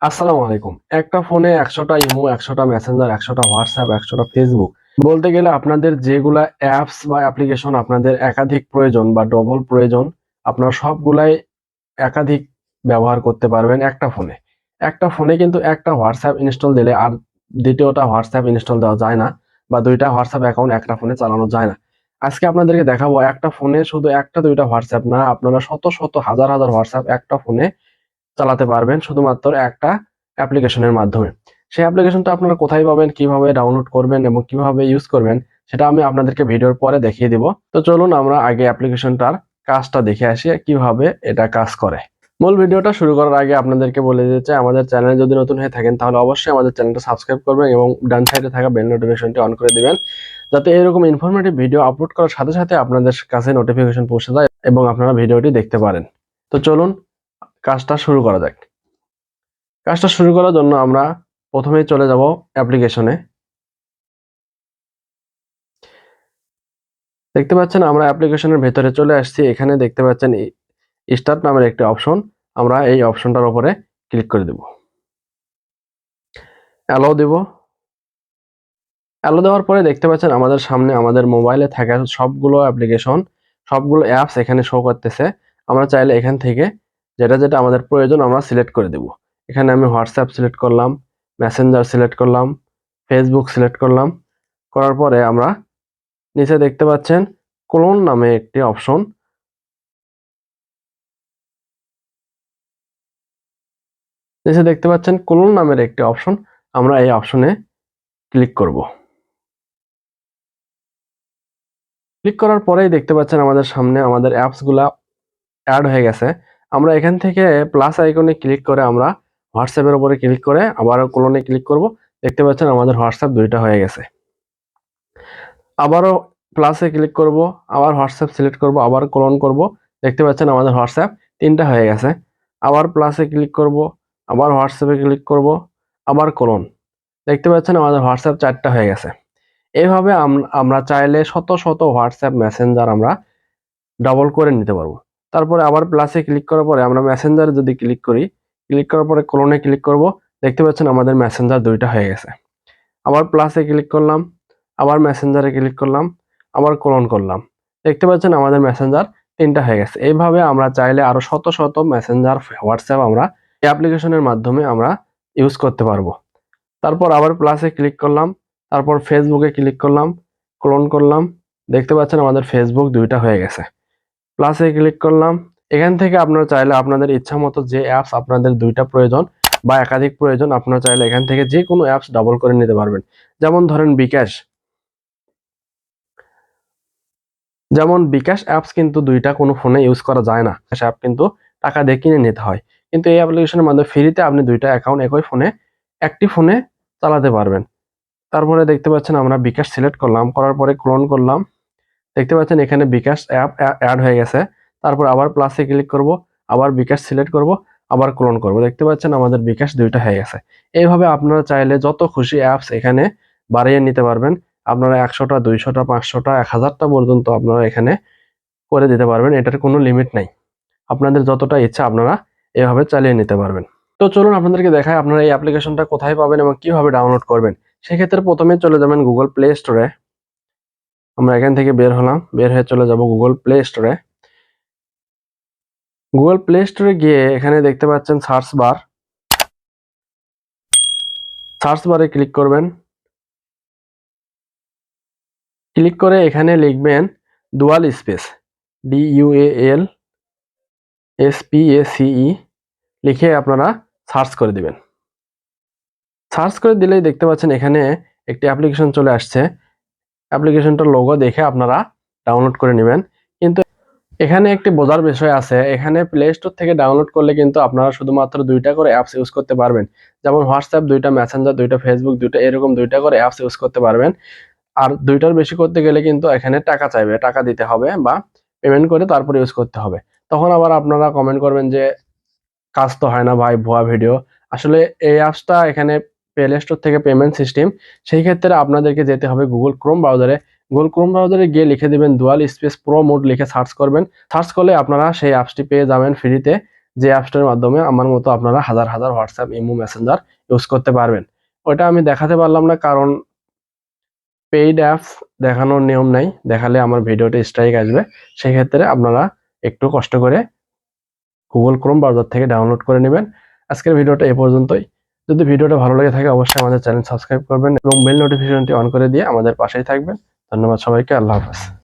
আসসালামু আলাইকুম। একটা ফোনে ১০০টা ইমো, ১০০টা মেসেঞ্জার, ১০০টা হোয়াটসঅ্যাপ, ১০০টা ফেসবুক। বলতে গেলে আপনাদের যেগুলা অ্যাপস বা অ্যাপ্লিকেশন আপনাদের একাধিক প্রয়োজন বা ডবল প্রয়োজন, আপনারা সবগুলাই একাধিক ব্যবহার করতে পারবেন একটা ফোনে। একটা ফোনে কিন্তু একটা হোয়াটসঅ্যাপ ইনস্টল দিলে আর দ্বিতীয়টা হোয়াটসঅ্যাপ ইনস্টল দেওয়া যায় না, বা ২ টা হোয়াটসঅ্যাপ অ্যাকাউন্ট একটা ফোনে চালানো যায় না। আজকে আপনাদেরকে দেখাবো একটা ফোনে শুধু ১ টা ২ টা হোয়াটসঅ্যাপ না, আপনারা শত, শত হাজার, হাজার হোয়াটসঅ্যাপ একটা ফোনে চালাতে পারবেন শুধুমাত্র একটা অ্যাপ্লিকেশনের মাধ্যমে। সেই অ্যাপ্লিকেশনটা আপনারা কোথায় পাবেন, কিভাবে ডাউনলোড করবেন এবং কিভাবে ইউজ করবেন সেটা আমি আপনাদেরকে ভিডিওর পরে দেখিয়ে দিব। তো চলুন আমরা আগে অ্যাপ্লিকেশনটার কাজটা দেখে আসি কিভাবে এটা কাজ করে। মূল ভিডিওটা শুরু করার আগে আপনাদেরকে বলে দিতে চাই, আমাদের চ্যানেলে যদি নতুন হয়ে থাকেন তাহলে অবশ্যই আমাদের চ্যানেলটা সাবস্ক্রাইব করবেন এবং ডান সাইডে থাকা বেল নোটিফিকেশনটি অন করে দিবেন, যাতে এরকম ইনফরমেটিভ ভিডিও আপলোড করার সাথে সাথে আপনাদের কাছে নোটিফিকেশন পৌঁছে যায় এবং আপনারা ভিডিওটি দেখতে পারেন। তো চলুন কাজটা শুরু করা যাক। কাজটা শুরু করার জন্য আমরা প্রথমেই চলে যাব অ্যাপ্লিকেশনে। দেখতে পাচ্ছেন আমরা অ্যাপ্লিকেশনের ভেতরে চলে আসছি। এখানে দেখতে পাচ্ছেন স্টার্ট নামের একটি অপশন, আমরা এই অপশনটার উপরে ক্লিক করে দেব। অ্যালাউ দেব। অ্যালাউ দেওয়ার পরে দেখতে পাচ্ছেন আমাদের সামনে আমাদের মোবাইলে থাকা সবগুলো অ্যাপ্লিকেশন, সবগুলো অ্যাপস এখানে শো করতেছে। আমরা চাইলে এখান থেকে যেটা যেটা আমাদের প্রয়োজন আমরা সিলেক্ট করে দেব। এখানে আমি হোয়াটসঅ্যাপ সিলেক্ট করলাম, মেসেঞ্জার সিলেক্ট করলাম, ফেসবুক সিলেক্ট করলাম। করার পরে আমরা নিচে দেখতে পাচ্ছেন ক্লোন নামে একটি অপশন, নিচে দেখতে পাচ্ছেন ক্লোন নামের একটি অপশন, আমরা এই অপশনে ক্লিক করব। ক্লিক করার পরেই দেখতে পাচ্ছেন আমাদের সামনে আমাদের অ্যাপসগুলা অ্যাড হয়ে গেছে। আমরা এখান থেকে প্লাস আইকনে ক্লিক করে আমরা হোয়াটসঅ্যাপের উপরে ক্লিক করে আবারও ক্লোনে ক্লিক করব। দেখতে পাচ্ছেন আমাদের হোয়াটসঅ্যাপ ২ টা হয়ে গেছে। আবারও প্লাসে ক্লিক করব, আবার হোয়াটসঅ্যাপ সিলেক্ট করব, আবার ক্লোন করব। দেখতে পাচ্ছেন আমাদের হোয়াটসঅ্যাপ ৩ টা হয়ে গেছে। আবার প্লাসে ক্লিক করব, আবার হোয়াটসঅ্যাপে ক্লিক করব, আবার ক্লোন। দেখতে পাচ্ছেন আমাদের হোয়াটসঅ্যাপ ৪ টা হয়ে গেছে। এভাবে আমরা চাইলে শত, শত হোয়াটসঅ্যাপ মেসেঞ্জার আমরা ডাবল করে নিতে পারবো। তারপরে আবার প্লাসে ক্লিক করার পরে আমরা মেসেঞ্জারে যদি ক্লিক করি, ক্লিক করার পরে ক্লোনে ক্লিক করব। দেখতে পাচ্ছেন আমাদের মেসেঞ্জার ২ টা হয়ে গেছে। আবার প্লাসে ক্লিক করলাম, আবার মেসেঞ্জারে ক্লিক করলাম, আবার ক্লোন করলাম। দেখতে পাচ্ছেন আমাদের মেসেঞ্জার ৩ টা হয়ে গেছে। এইভাবে আমরা চাইলে আরো শত, শত মেসেঞ্জার, হোয়াটসঅ্যাপ আমরা এই অ্যাপ্লিকেশনের মাধ্যমে আমরা ইউজ করতে পারবো। তারপর আবার প্লাসে ক্লিক করলাম, তারপর ফেসবুকে ক্লিক করলাম, ক্লোন করলাম। দেখতে পাচ্ছেন আমাদের ফেসবুক ২ টা হয়ে গেছে। প্লাসে ক্লিক করলাম। এখান থেকে আপনারা চাইলে আপনাদের ইচ্ছামতো যে অ্যাপস আপনাদের ২ টা প্রয়োজন বা একাধিক প্রয়োজন, আপনারা চাইলে এখান থেকে যেকোনো অ্যাপস ডাবল করে নিতে পারবেন। যেমন ধরেন বিকাশ, যেমন বিকাশ অ্যাপস কিন্তু ২ টা কোনো ফোনে ইউজ করা যায় না। বিকাশ অ্যাপ কিন্তু টাকা দিয়ে কিনে নিতে হয়। কিন্তু এই অ্যাপ্লিকেশনের মাধ্যমে ফ্রিতে আপনি ২ টা অ্যাকাউন্ট একই ফোনে, একটি ফোনে চালাতে পারবেন। তারপরে দেখতে পাচ্ছেন আমরা বিকাশ সিলেক্ট করলাম, করার পরে ক্লোন করলাম। দেখতে পাচ্ছেন এখানে বিকাশ অ্যাপ অ্যাড হয়ে গেছে। তারপর আবার প্লাসে ক্লিক করব, আবার বিকাশ সিলেক্ট করব, আবার ক্লোন করব। দেখতে পাচ্ছেন আমাদের বিকাশ ২ টা হয়ে গেছে। এইভাবে আপনারা চাইলে যত খুশি অ্যাপস এখানে বাড়িয়ে নিতে পারবেন। আপনারা ১০০ টা, ২০০ টা, ৫০০ টা, ১০০০ টা পর্যন্ত আপনারা এখানে করে দিতে পারবেন। এটার কোনো লিমিট নাই। আপনাদের যতটা ইচ্ছা আপনারা এভাবে চালিয়ে নিতে পারবেন। তো চলুন আপনাদেরকে দেখাই আপনারা এই অ্যাপ্লিকেশনটা কোথায় পাবেন এবং কিভাবে ডাউনলোড করবেন। সেক্ষেত্রে প্রথমে চলে যাবেন গুগল প্লে স্টোরে। আমরা এখান থেকে বের হলাম, বের হয়ে চলে যাব গুগল প্লে স্টোরে। গুগল প্লে স্টোরে গিয়ে এখানে দেখতে পাচ্ছেন সার্চ বারে ক্লিক করবেন। ক্লিক করে এখানে লিখবেন ডুয়াল স্পেস, DUALSPACE লিখে আপনারা সার্চ করে দিবেন। সার্চ করে দিলেই দেখতে পাচ্ছেন এখানে একটি অ্যাপ্লিকেশন চলে আসছে। অ্যাপ্লিকেশনটার লোগো দেখে আপনারা ডাউনলোড করে নেবেন। কিন্তু এখানে একটি বোঝার বিষয় আছে, এখানে প্লে স্টোর থেকে ডাউনলোড করলে কিন্তু আপনারা শুধুমাত্র ২ টা করে অ্যাপস ইউজ করতে পারবেন। যেমন হোয়াটসঅ্যাপ ২ টা, মেসেঞ্জার ২ টা, ফেসবুক ২ টা, এরকম ২ টা করে অ্যাপস ইউজ করতে পারবেন। আর ২ টার বেশি করতে গেলে কিন্তু এখানে টাকা চাইবে, টাকা দিতে হবে বা পেমেন্ট করে তারপর ইউজ করতে হবে। তখন আবার আপনারা কমেন্ট করবেন যে কাজ তো হয় না ভাই, ভুয়া ভিডিও। আসলে এই অ্যাপসটা এখানে প্লে স্টোর থেকে পেমেন্ট সিস্টেম। সেই ক্ষেত্রে আপনাদেরকে যেতে হবে গুগল ক্রোম ব্রাউজারে। গুগল ক্রোম ব্রাউজারে গিয়ে লিখে দিবেন ডুয়াল স্পেস প্রো মোড লিখে সার্চ করবেন। সার্চ করলে আপনারা সেই অ্যাপসটি পেয়ে যাবেন ফ্রিতে। যে অ্যাপসটার মাধ্যমে আমার মতো আপনারা হাজার হাজার হোয়াটসঅ্যাপ, ইমো, মেসেঞ্জার ইউজ করতে পারবেন। ওটা আমি দেখাতে পারলাম না, কারণ পেইড অ্যাপস দেখানোর নিয়ম নাই, দেখালে আমার ভিডিওতে স্ট্রাইক আসবে। সেক্ষেত্রে আপনারা একটু কষ্ট করে গুগল ক্রোম ব্রাউজার থেকে ডাউনলোড করে নেবেন। আজকের ভিডিওটা এ পর্যন্তই। যদি ভিডিওটা ভালো লেগে থাকে অবশ্যই আমাদের চ্যানেল সাবস্ক্রাইব করবেন এবং বেল নোটিফিকেশনটি অন করে দিয়ে আমাদের পাশেই থাকবেন। ধন্যবাদ সবাইকে। আল্লাহ হাফেজ।